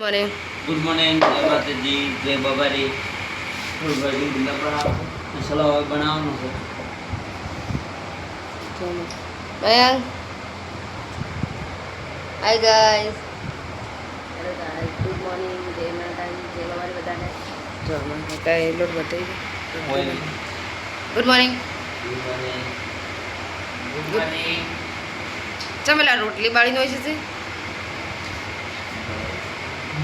morning good morning जय माता जी जय बाबा रे गुड भाई बिंदा पड़ा मसाला बनावनो છે Mayank hi guys hello guys good morning जय माता जी जय बाबा रे બધાને જો મને કાઈ લોટ બતાવી ગુડ મોર્નિંગ ચમેલા રોટલી બાળીને હોય છે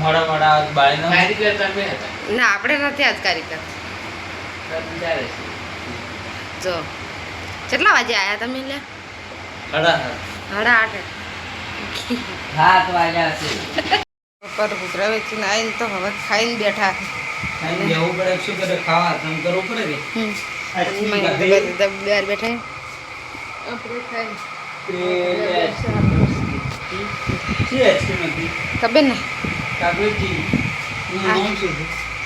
મોડા મોડા બાળીનો કારીગર તમે હતા ના આપણે નથી આજ કારીગર જો કેટલા વાગે આયા તમે લે 8:30 7 વાગ્યા છે પપ્પા તો કુતરા વેચીને આવીને તો હવે ખાઈને બેઠા ખાઈને જવું પડે શું કરે ખાવા તમ કરવું પડે કે બહાર બેઠા આપણે ખાઈ ખબર ને કાબુજી નામ શું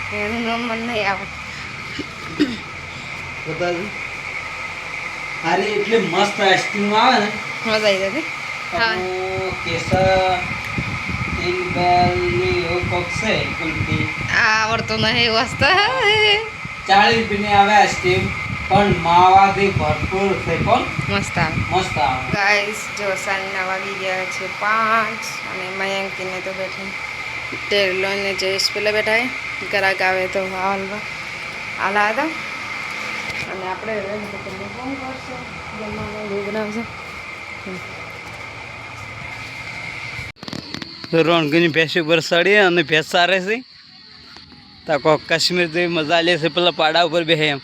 છે એનું નામ મને નહીં આવે બતાવી અરે એટલે મસ્ત આઈસ્ક્રીમ આવે ને મજા આવી જતી હા કેસર તિલબેલની એવું કોક છે કુલતી આવડતો નહીં વસ્તુ 40 રૂપિયાની આવે આઈસ્ક્રીમ પણ માવાથી ભરપૂર છે પણ મસ્ત આવે મસ્ત આવે ગાઈસ જો સાંજના વાગી ગયા છે 5 અને મયંકીને તો બેઠી ટેલો ને જયેશ પેલા બેઠા ગ્રાહક આવે તો હાલવા હાલા હતા અને આપણે ફોન કરશે જમવાનું બનાવશે રોણકીની ભેંસી બરસાડી અને ભેંસ સારે છે તો કાશ્મીર જેવી મજા લે છે પેલા પાડા ઉપર બેસે એમ